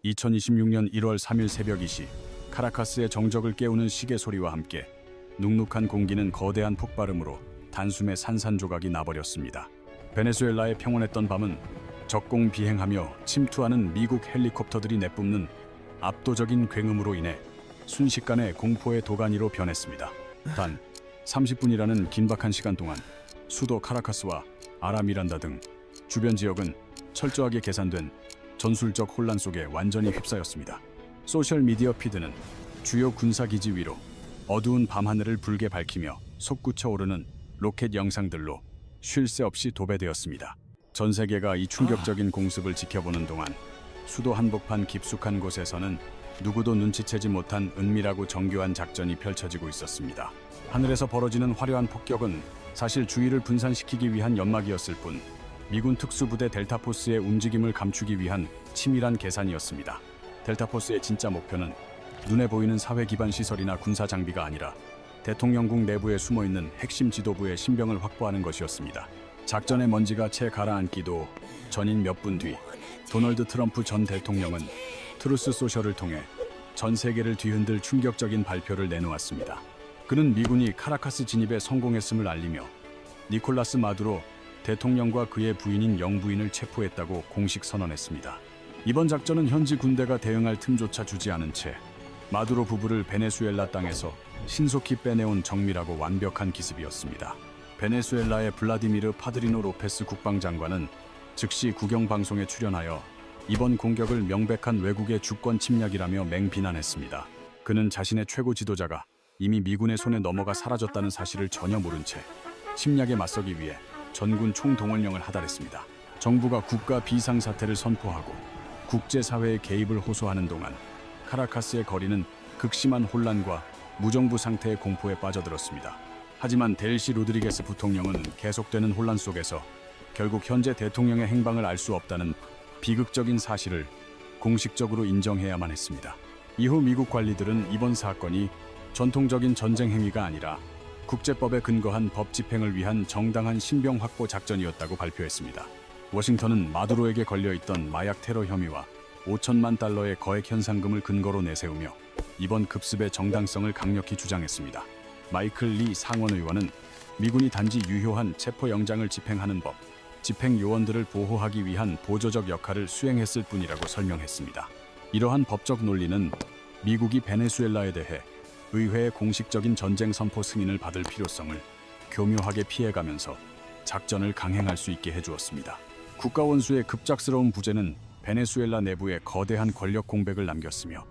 2026년 1월 3일 새벽 2시 카라카스의 정적을 깨우는 시계 소리와 함께 눅눅한 공기는 거대한 폭발음으로 단숨에 산산조각이 나버렸습니다. 베네수엘라의 평온했던 밤은 적공 비행하며 침투하는 미국 헬리콥터들이 내뿜는 압도적인 굉음으로 인해 순식간에 공포의 도가니로 변했습니다. 단 30분이라는 긴박한 시간 동안 수도 카라카스와 아라미란다 등 주변 지역은 철저하게 계산된 전술적 혼란 속에 완전히 휩싸였습니다. 소셜미디어 피드는 주요 군사기지 위로 어두운 밤하늘을 붉게 밝히며 솟구쳐 오르는 로켓 영상들로 쉴 새 없이 도배되었습니다. 전 세계가 이 충격적인 공습을 지켜보는 동안 수도 한복판 깊숙한 곳에서는 누구도 눈치채지 못한 은밀하고 정교한 작전이 펼쳐지고 있었습니다. 하늘에서 벌어지는 화려한 폭격은 사실 주의를 분산시키기 위한 연막이었을 뿐 미군 특수부대 델타포스의 움직임을 감추기 위한 치밀한 계산이었습니다. 델타포스의 진짜 목표는 눈에 보이는 사회 기반 시설이나 군사 장비가 아니라 대통령궁 내부에 숨어있는 핵심 지도부의 신병을 확보하는 것이었습니다. 작전의 먼지가 채 가라앉기도 전인 몇 분 뒤 도널드 트럼프 전 대통령은 트루스 소셜을 통해 전 세계를 뒤흔들 충격적인 발표를 내놓았습니다. 그는 미군이 카라카스 진입에 성공했음을 알리며 니콜라스 마두로 대통령과 그의 부인인 영부인을 체포했다고 공식 선언했습니다. 이번 작전은 현지 군대가 대응할 틈조차 주지 않은 채 마두로 부부를 베네수엘라 땅에서 신속히 빼내온 정밀하고 완벽한 기습이었습니다. 베네수엘라의 블라디미르 파드리노 로페스 국방장관은 즉시 국영방송에 출연하여 이번 공격을 명백한 외국의 주권 침략이라며 맹비난했습니다. 그는 자신의 최고 지도자가 이미 미군의 손에 넘어가 사라졌다는 사실을 전혀 모른 채 침략에 맞서기 위해 전군 총동원령을 하달했습니다. 정부가 국가 비상사태를 선포하고 국제사회의 개입을 호소하는 동안 카라카스의 거리는 극심한 혼란과 무정부 상태의 공포에 빠져들었습니다. 하지만 델시 로드리게스 부통령은 계속되는 혼란 속에서 결국 현재 대통령의 행방을 알 수 없다는 비극적인 사실을 공식적으로 인정해야만 했습니다. 이후 미국 관리들은 이번 사건이 전통적인 전쟁 행위가 아니라 국제법에 근거한 법 집행을 위한 정당한 신병 확보 작전이었다고 발표했습니다. 워싱턴은 마두로에게 걸려있던 마약 테러 혐의와 5천만 달러의 거액 현상금을 근거로 내세우며 이번 급습의 정당성을 강력히 주장했습니다. 마이클 리 상원의원은 미군이 단지 유효한 체포영장을 집행하는 법, 집행 요원들을 보호하기 위한 보조적 역할을 수행했을 뿐이라고 설명했습니다. 이러한 법적 논리는 미국이 베네수엘라에 대해 의회의 공식적인 전쟁 선포 승인을 받을 필요성을 교묘하게 피해가면서 작전을 강행할 수 있게 해주었습니다. 국가 원수의 급작스러운 부재는 베네수엘라 내부에 거대한 권력 공백을 남겼으며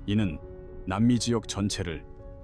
이는 남미 지역 전체를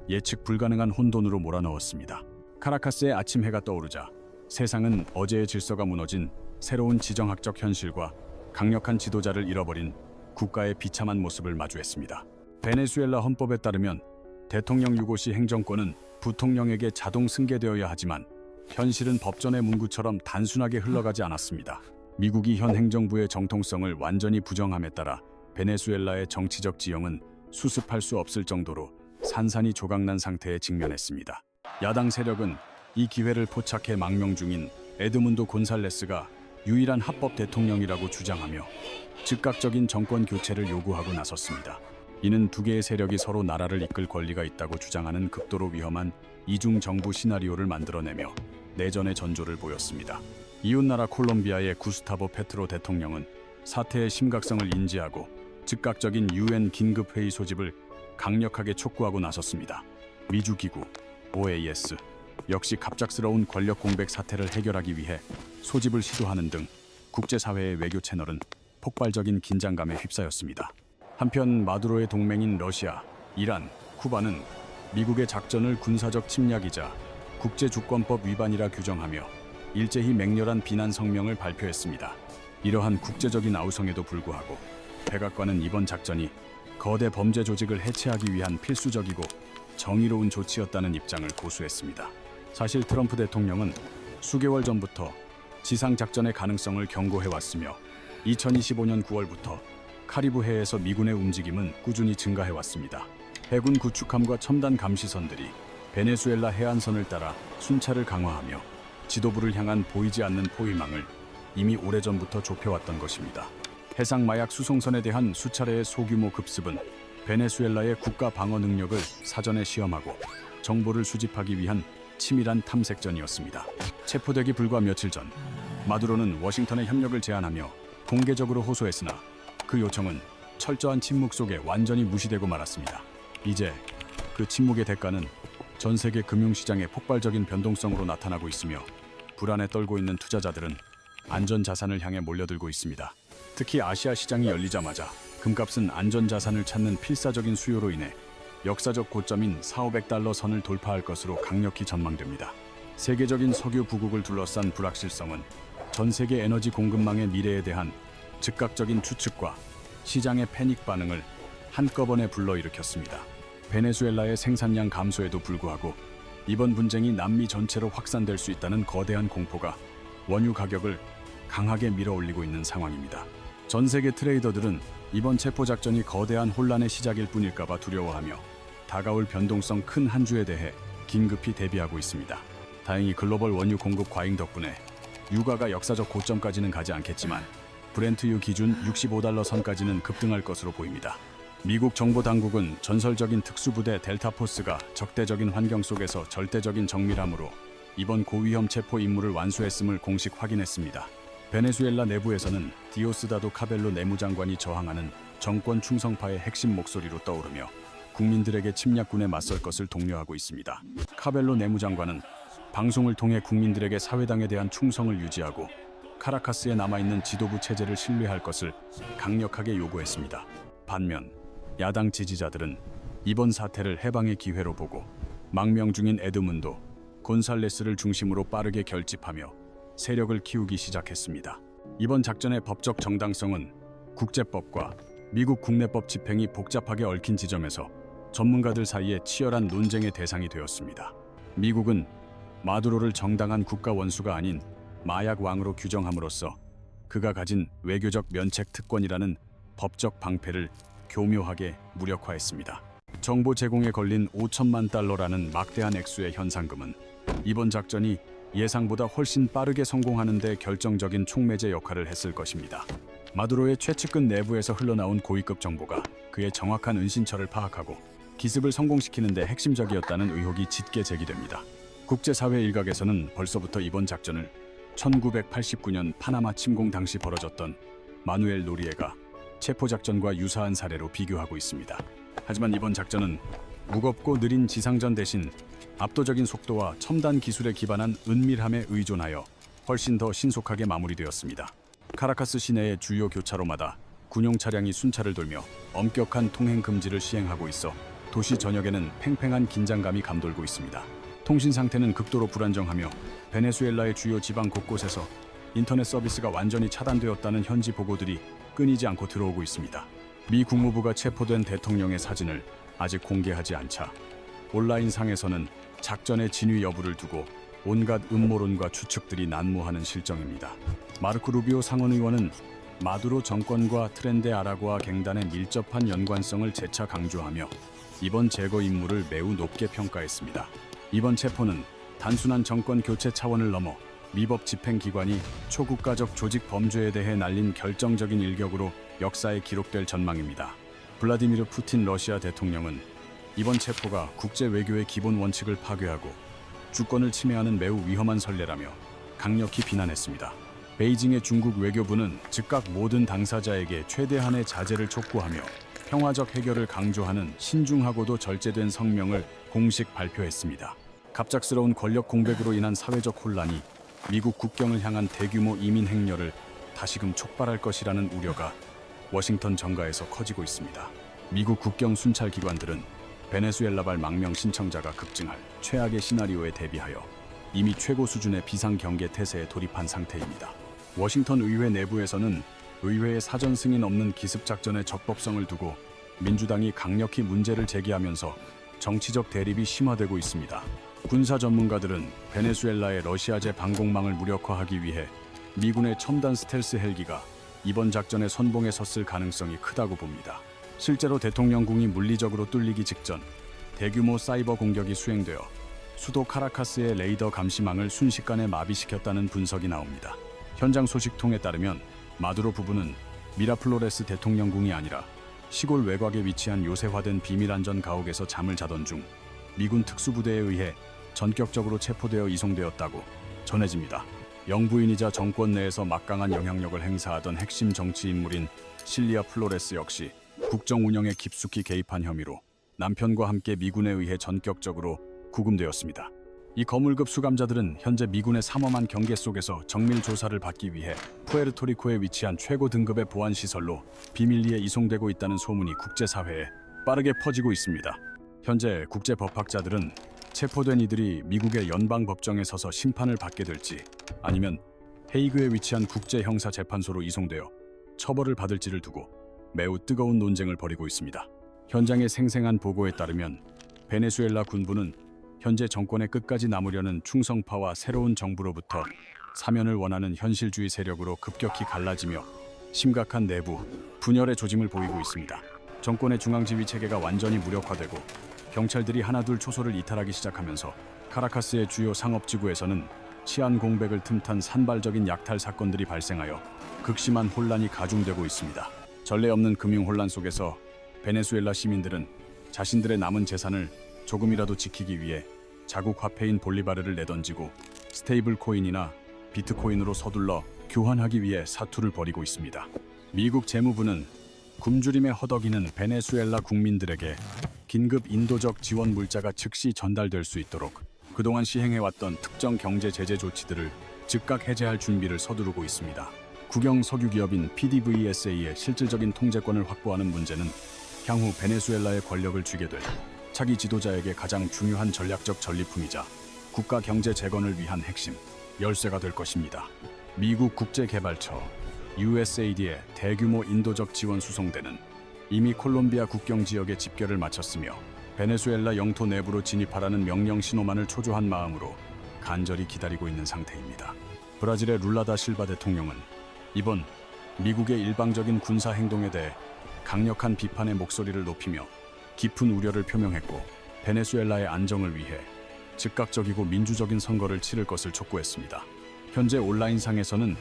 예측 불가능한 혼돈으로 몰아넣었습니다. 카라카스의 아침 해가 떠오르자 세상은 어제의 질서가 무너진 새로운 지정학적 현실과 강력한 지도자를 잃어버린 국가의 비참한 모습을 마주했습니다. 베네수엘라 헌법에 따르면 대통령 유고시 행정권은 부통령에게 자동 승계되어야 하지만 현실은 법전의 문구처럼 단순하게 흘러가지 않았습니다. 미국이 현 행정부의 정통성을 완전히 부정함에 따라 베네수엘라의 정치적 지형은 수습할 수 없을 정도로 산산이 조각난 상태에 직면했습니다. 야당 세력은 이 기회를 포착해 망명 중인 에드문도 곤살레스가 유일한 합법 대통령이라고 주장하며 즉각적인 정권 교체를 요구하고 나섰습니다. 이는 두 개의 세력이 서로 나라를 이끌 권리가 있다고 주장하는 극도로 위험한 이중 정부 시나리오를 만들어내며 내전의 전조를 보였습니다. 이웃나라 콜롬비아의 구스타보 페트로 대통령은 사태의 심각성을 인지하고 즉각적인 UN 긴급회의 소집을 강력하게 촉구하고 나섰습니다. 미주기구 OAS 역시 갑작스러운 권력 공백 사태를 해결하기 위해 소집을 시도하는 등 국제사회의 외교 채널은 폭발적인 긴장감에 휩싸였습니다. 한편 마두로의 동맹인 러시아, 이란, 쿠바는 미국의 작전을 군사적 침략이자 국제주권법 위반이라 규정하며 일제히 맹렬한 비난 성명을 발표했습니다. 이러한 국제적인 아우성에도 불구하고 백악관은 이번 작전이 거대 범죄 조직을 해체하기 위한 필수적이고 정의로운 조치였다는 입장을 고수했습니다. 사실 트럼프 대통령은 수개월 전부터 지상작전의 가능성을 경고해왔으며 2025년 9월부터 카리브해에서 미군의 움직임은 꾸준히 증가해왔습니다. 해군 구축함과 첨단 감시선들이 베네수엘라 해안선을 따라 순찰을 강화하며 지도부를 향한 보이지 않는 포위망을 이미 오래전부터 좁혀왔던 것입니다. 해상 마약 수송선에 대한 수차례의 소규모 급습은 베네수엘라의 국가 방어 능력을 사전에 시험하고 정보를 수집하기 위한 치밀한 탐색전이었습니다. 체포되기 불과 며칠 전, 마두로는 워싱턴의 협력을 제안하며 공개적으로 호소했으나 그 요청은 철저한 침묵 속에 완전히 무시되고 말았습니다. 이제 그 침묵의 대가는 전 세계 금융시장의 폭발적인 변동성으로 나타나고 있으며 불안에 떨고 있는 투자자들은 안전자산을 향해 몰려들고 있습니다. 특히 아시아 시장이 열리자마자 금값은 안전자산을 찾는 필사적인 수요로 인해 역사적 고점인 4,500달러 선을 돌파할 것으로 강력히 전망됩니다. 세계적인 석유 부국을 둘러싼 불확실성은 전 세계 에너지 공급망의 미래에 대한 즉각적인 추측과 시장의 패닉 반응을 한꺼번에 불러일으켰습니다. 베네수엘라의 생산량 감소에도 불구하고 이번 분쟁이 남미 전체로 확산될 수 있다는 거대한 공포가 원유 가격을 강하게 밀어올리고 있는 상황입니다. 전 세계 트레이더들은 이번 체포 작전이 거대한 혼란의 시작일 뿐일까봐 두려워하며 다가올 변동성 큰 한 주에 대해 긴급히 대비하고 있습니다. 다행히 글로벌 원유 공급 과잉 덕분에 유가가 역사적 고점까지는 가지 않겠지만 브렌트유 기준 65달러 선까지는 급등할 것으로 보입니다. 미국 정보 당국은 전설적인 특수부대 델타포스가 적대적인 환경 속에서 절대적인 정밀함으로 이번 고위험 체포 임무를 완수했음을 공식 확인했습니다. 베네수엘라 내부에서는 디오스다도 카벨로 내무장관이 저항하는 정권 충성파의 핵심 목소리로 떠오르며 국민들에게 침략군에 맞설 것을 독려하고 있습니다. 카벨로 내무장관은 방송을 통해 국민들에게 사회당에 대한 충성을 유지하고 카라카스에 남아있는 지도부 체제를 신뢰할 것을 강력하게 요구했습니다. 반면 야당 지지자들은 이번 사태를 해방의 기회로 보고 망명 중인 에드문도 곤살레스를 중심으로 빠르게 결집하며 세력을 키우기 시작했습니다. 이번 작전의 법적 정당성은 국제법과 미국 국내법 집행이 복잡하게 얽힌 지점에서 전문가들 사이에 치열한 논쟁의 대상이 되었습니다. 미국은 마두로를 정당한 국가 원수가 아닌 마약 왕으로 규정함으로써 그가 가진 외교적 면책 특권이라는 법적 방패를 교묘하게 무력화했습니다. 정보 제공에 걸린 5천만 달러라는 막대한 액수의 현상금은 이번 작전이 예상보다 훨씬 빠르게 성공하는 데 결정적인 촉매제 역할을 했을 것입니다. 마두로의 최측근 내부에서 흘러나온 고위급 정보가 그의 정확한 은신처를 파악하고 기습을 성공시키는 데 핵심적이었다는 의혹이 짙게 제기됩니다. 국제사회 일각에서는 벌써부터 이번 작전을 1989년 파나마 침공 당시 벌어졌던 마누엘 노리에가 체포작전과 유사한 사례로 비교하고 있습니다. 하지만 이번 작전은 무겁고 느린 지상전 대신 압도적인 속도와 첨단 기술에 기반한 은밀함에 의존하여 훨씬 더 신속하게 마무리되었습니다. 카라카스 시내의 주요 교차로마다 군용 차량이 순찰을 돌며 엄격한 통행 금지를 시행하고 있어 도시 전역에는 팽팽한 긴장감이 감돌고 있습니다. 통신 상태는 극도로 불안정하며 베네수엘라의 주요 지방 곳곳에서 인터넷 서비스가 완전히 차단되었다는 현지 보고들이 끊이지 않고 들어오고 있습니다. 미 국무부가 체포된 대통령의 사진을 아직 공개하지 않자 온라인 상에서는 작전의 진위 여부를 두고 온갖 음모론과 추측들이 난무하는 실정입니다. 마르코 루비오 상원의원은 마두로 정권과 트렌데 아라고아 갱단의 밀접한 연관성을 재차 강조하며 이번 제거 임무를 매우 높게 평가했습니다. 이번 체포는 단순한 정권 교체 차원을 넘어 미법 집행기관이 초국가적 조직 범죄에 대해 날린 결정적인 일격으로 역사에 기록될 전망입니다. 블라디미르 푸틴 러시아 대통령은 이번 체포가 국제 외교의 기본 원칙을 파괴하고 주권을 침해하는 매우 위험한 선례라며 강력히 비난했습니다. 베이징의 중국 외교부는 즉각 모든 당사자에게 최대한의 자제를 촉구하며 평화적 해결을 강조하는 신중하고도 절제된 성명을 공식 발표했습니다. 갑작스러운 권력 공백으로 인한 사회적 혼란이 미국 국경을 향한 대규모 이민 행렬을 다시금 촉발할 것이라는 우려가 워싱턴 정가에서 커지고 있습니다. 미국 국경 순찰 기관들은 베네수엘라발 망명 신청자가 급증할 최악의 시나리오에 대비하여 이미 최고 수준의 비상경계 태세에 돌입한 상태입니다. 워싱턴 의회 내부에서는 의회의 사전 승인 없는 기습작전의 적법성을 두고 민주당이 강력히 문제를 제기하면서 정치적 대립이 심화되고 있습니다. 군사 전문가들은 베네수엘라의 러시아제 방공망을 무력화하기 위해 미군의 첨단 스텔스 헬기가 이번 작전의 선봉에 섰을 가능성이 크다고 봅니다. 실제로 대통령궁이 물리적으로 뚫리기 직전 대규모 사이버 공격이 수행되어 수도 카라카스의 레이더 감시망을 순식간에 마비시켰다는 분석이 나옵니다. 현장 소식통에 따르면 마두로 부부는 미라플로레스 대통령궁이 아니라 시골 외곽에 위치한 요새화된 비밀 안전 가옥에서 잠을 자던 중 미군 특수부대에 의해 전격적으로 체포되어 이송되었다고 전해집니다. 영부인이자 정권 내에서 막강한 영향력을 행사하던 핵심 정치 인물인 실리아 플로레스 역시 국정 운영에 깊숙이 개입한 혐의로 남편과 함께 미군에 의해 전격적으로 구금되었습니다. 이 거물급 수감자들은 현재 미군의 삼엄한 경계 속에서 정밀 조사를 받기 위해 푸에르토리코에 위치한 최고 등급의 보안 시설로 비밀리에 이송되고 있다는 소문이 국제사회에 빠르게 퍼지고 있습니다. 현재 국제법학자들은 체포된 이들이 미국의 연방법정에 서서 심판을 받게 될지 아니면 헤이그에 위치한 국제형사재판소로 이송되어 처벌을 받을지를 두고 매우 뜨거운 논쟁을 벌이고 있습니다. 현장의 생생한 보고에 따르면 베네수엘라 군부는 현재 정권에 끝까지 남으려는 충성파와 새로운 정부로부터 사면을 원하는 현실주의 세력으로 급격히 갈라지며 심각한 내부 분열의 조짐을 보이고 있습니다. 정권의 중앙지휘 체계가 완전히 무력화되고 경찰들이 하나둘 초소를 이탈하기 시작하면서 카라카스의 주요 상업지구에서는 치안 공백을 틈탄 산발적인 약탈 사건들이 발생하여 극심한 혼란이 가중되고 있습니다. 전례 없는 금융 혼란 속에서 베네수엘라 시민들은 자신들의 남은 재산을 조금이라도 지키기 위해 자국 화폐인 볼리바르를 내던지고 스테이블 코인이나 비트코인으로 서둘러 교환하기 위해 사투를 벌이고 있습니다. 미국 재무부는 굶주림에 허덕이는 베네수엘라 국민들에게 긴급 인도적 지원 물자가 즉시 전달될 수 있도록 그동안 시행해왔던 특정 경제 제재 조치들을 즉각 해제할 준비를 서두르고 있습니다. 국영 석유 기업인 PDVSA의 실질적인 통제권을 확보하는 문제는 향후 베네수엘라의 권력을 쥐게 될 차기 지도자에게 가장 중요한 전략적 전리품이자 국가 경제 재건을 위한 핵심 열쇠가 될 것입니다. 미국 국제개발처 USAID의 대규모 인도적 지원 수송대는 이미 콜롬비아 국경 지역에 집결을 마쳤으며 베네수엘라 영토 내부로 진입하라는 명령 신호만을 초조한 마음으로 간절히 기다리고 있는 상태입니다. 브라질의 룰라다 실바 대통령은 이번 미국의 일방적인 군사 행동에 대해 강력한 비판의 목소리를 높이며 깊은 우려를 표명했고 베네수엘라의 안정을 위해 즉각적이고 민주적인 선거를 치를 것을 촉구했습니다. 현재 온라인상에서는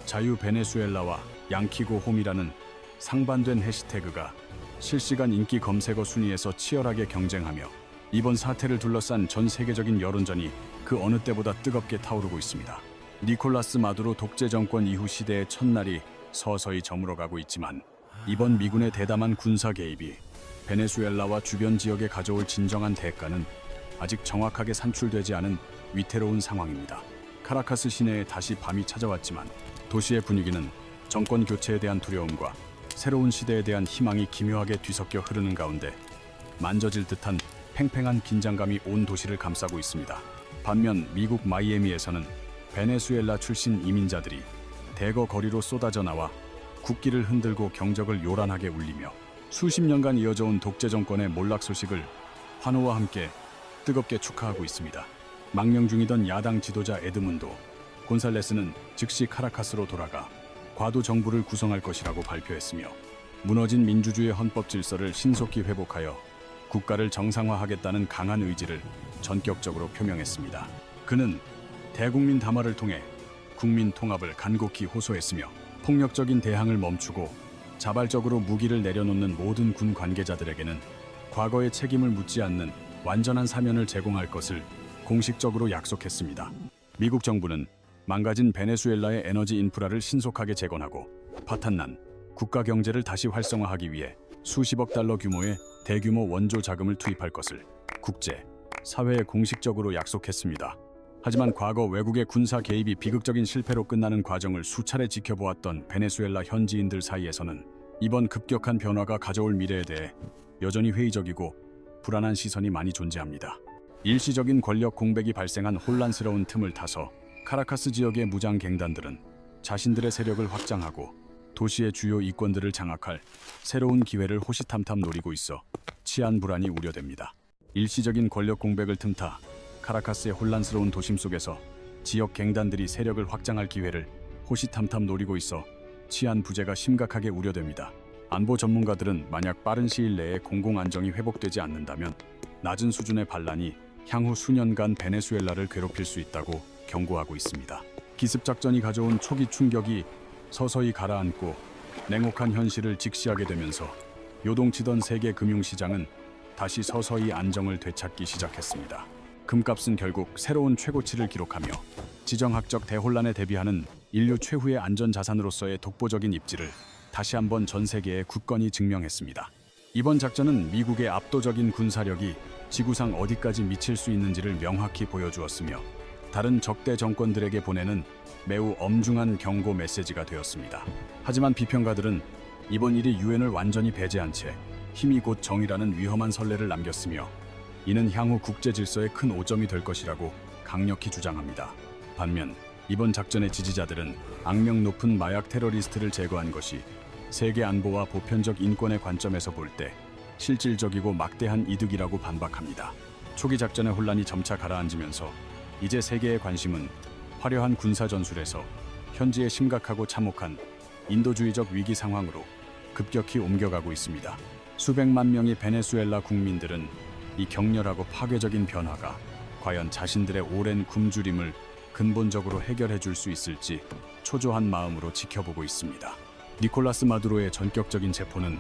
자유 베네수엘라와 양키고 홈이라는 상반된 해시태그가 실시간 인기 검색어 순위에서 치열하게 경쟁하며 이번 사태를 둘러싼 전 세계적인 여론전이 그 어느 때보다 뜨겁게 타오르고 있습니다. 니콜라스 마두로 독재 정권 이후 시대의 첫날이 서서히 저물어가고 있지만 이번 미군의 대담한 군사 개입이 베네수엘라와 주변 지역에 가져올 진정한 대가는 아직 정확하게 산출되지 않은 위태로운 상황입니다. 카라카스 시내에 다시 밤이 찾아왔지만 도시의 분위기는 정권 교체에 대한 두려움과 새로운 시대에 대한 희망이 기묘하게 뒤섞여 흐르는 가운데 만져질 듯한 팽팽한 긴장감이 온 도시를 감싸고 있습니다. 반면 미국 마이애미에서는 베네수엘라 출신 이민자들이 대거 거리로 쏟아져 나와 국기를 흔들고 경적을 요란하게 울리며 수십 년간 이어져온 독재 정권의 몰락 소식을 환호와 함께 뜨겁게 축하하고 있습니다. 망명 중이던 야당 지도자 에드문도 곤살레스는 즉시 카라카스로 돌아가 과도 정부를 구성할 것이라고 발표했으며 무너진 민주주의 헌법 질서를 신속히 회복하여 국가를 정상화하겠다는 강한 의지를 전격적으로 표명했습니다. 그는 대국민 담화를 통해 국민 통합을 간곡히 호소했으며 폭력적인 대항을 멈추고 자발적으로 무기를 내려놓는 모든 군 관계자들에게는 과거의 책임을 묻지 않는 완전한 사면을 제공할 것을 공식적으로 약속했습니다. 미국 정부는 망가진 베네수엘라의 에너지 인프라를 신속하게 재건하고 파탄난 국가 경제를 다시 활성화하기 위해 수십억 달러 규모의 대규모 원조 자금을 투입할 것을 국제 사회에 공식적으로 약속했습니다. 하지만 과거 외국의 군사 개입이 비극적인 실패로 끝나는 과정을 수차례 지켜보았던 베네수엘라 현지인들 사이에서는 이번 급격한 변화가 가져올 미래에 대해 여전히 회의적이고 불안한 시선이 많이 존재합니다. 일시적인 권력 공백이 발생한 혼란스러운 틈을 타서 카라카스 지역의 무장 갱단들은 자신들의 세력을 확장하고 도시의 주요 이권들을 장악할 새로운 기회를 호시탐탐 노리고 있어 치안 불안이 우려됩니다. 일시적인 권력 공백을 틈타 카라카스의 혼란스러운 도심 속에서 지역 갱단들이 세력을 확장할 기회를 호시탐탐 노리고 있어 치안 부재가 심각하게 우려됩니다. 안보 전문가들은 만약 빠른 시일 내에 공공 안정이 회복되지 않는다면 낮은 수준의 반란이 향후 수년간 베네수엘라를 괴롭힐 수 있다고 경고하고 있습니다. 기습작전이 가져온 초기 충격이 서서히 가라앉고 냉혹한 현실을 직시하게 되면서 요동치던 세계 금융시장은 다시 서서히 안정을 되찾기 시작했습니다. 금값은 결국 새로운 최고치를 기록하며 지정학적 대혼란에 대비하는 인류 최후의 안전자산으로서의 독보적인 입지를 다시 한번 전 세계에 굳건히 증명했습니다. 이번 작전은 미국의 압도적인 군사력이 지구상 어디까지 미칠 수 있는지를 명확히 보여주었으며 다른 적대 정권들에게 보내는 매우 엄중한 경고 메시지가 되었습니다. 하지만 비평가들은 이번 일이 유엔을 완전히 배제한 채 힘이 곧 정의라는 위험한 선례를 남겼으며 이는 향후 국제 질서에 큰 오점이 될 것이라고 강력히 주장합니다. 반면 이번 작전의 지지자들은 악명 높은 마약 테러리스트를 제거한 것이 세계 안보와 보편적 인권의 관점에서 볼 때 실질적이고 막대한 이득이라고 반박합니다. 초기 작전의 혼란이 점차 가라앉으면서 이제 세계의 관심은 화려한 군사 전술에서 현지의 심각하고 참혹한 인도주의적 위기 상황으로 급격히 옮겨가고 있습니다. 수백만 명의 베네수엘라 국민들은 이 격렬하고 파괴적인 변화가 과연 자신들의 오랜 굶주림을 근본적으로 해결해 줄 수 있을지 초조한 마음으로 지켜보고 있습니다. 니콜라스 마두로의 전격적인 체포는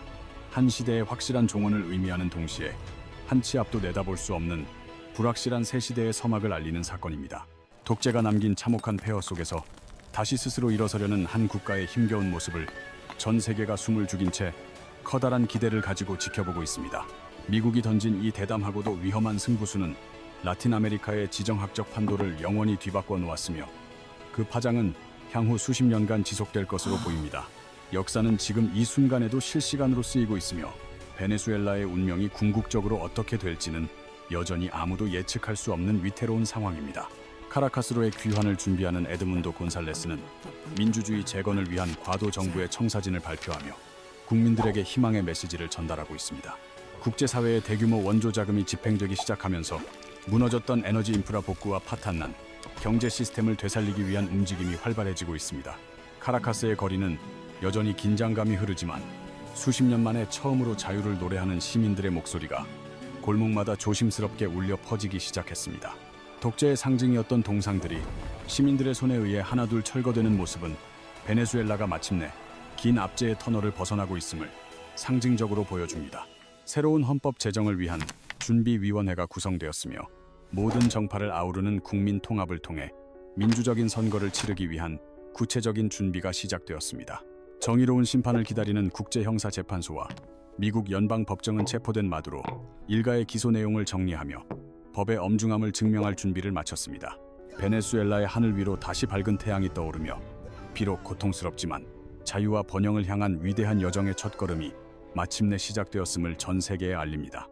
한 시대의 확실한 종언을 의미하는 동시에 한 치 앞도 내다볼 수 없는 불확실한 새 시대의 서막을 알리는 사건입니다. 독재가 남긴 참혹한 폐허 속에서 다시 스스로 일어서려는 한 국가의 힘겨운 모습을 전 세계가 숨을 죽인 채 커다란 기대를 가지고 지켜보고 있습니다. 미국이 던진 이 대담하고도 위험한 승부수는 라틴 아메리카의 지정학적 판도를 영원히 뒤바꿔 놓았으며 그 파장은 향후 수십 년간 지속될 것으로 보입니다. 역사는 지금 이 순간에도 실시간으로 쓰이고 있으며 베네수엘라의 운명이 궁극적으로 어떻게 될지는 여전히 아무도 예측할 수 없는 위태로운 상황입니다. 카라카스로의 귀환을 준비하는 에드문도 곤살레스는 민주주의 재건을 위한 과도 정부의 청사진을 발표하며 국민들에게 희망의 메시지를 전달하고 있습니다. 국제사회의 대규모 원조 자금이 집행되기 시작하면서 무너졌던 에너지 인프라 복구와 파탄난 경제 시스템을 되살리기 위한 움직임이 활발해지고 있습니다. 카라카스의 거리는 여전히 긴장감이 흐르지만 수십 년 만에 처음으로 자유를 노래하는 시민들의 목소리가 골목마다 조심스럽게 울려 퍼지기 시작했습니다. 독재의 상징이었던 동상들이 시민들의 손에 의해 하나둘 철거되는 모습은 베네수엘라가 마침내 긴 압제의 터널을 벗어나고 있음을 상징적으로 보여줍니다. 새로운 헌법 제정을 위한 준비위원회가 구성되었으며 모든 정파를 아우르는 국민 통합을 통해 민주적인 선거를 치르기 위한 구체적인 준비가 시작되었습니다. 정의로운 심판을 기다리는 국제형사재판소와 미국 연방법정은 체포된 마두로 일가의 기소 내용을 정리하며 법의 엄중함을 증명할 준비를 마쳤습니다. 베네수엘라의 하늘 위로 다시 밝은 태양이 떠오르며 비록 고통스럽지만 자유와 번영을 향한 위대한 여정의 첫걸음이 마침내 시작되었음을 전 세계에 알립니다.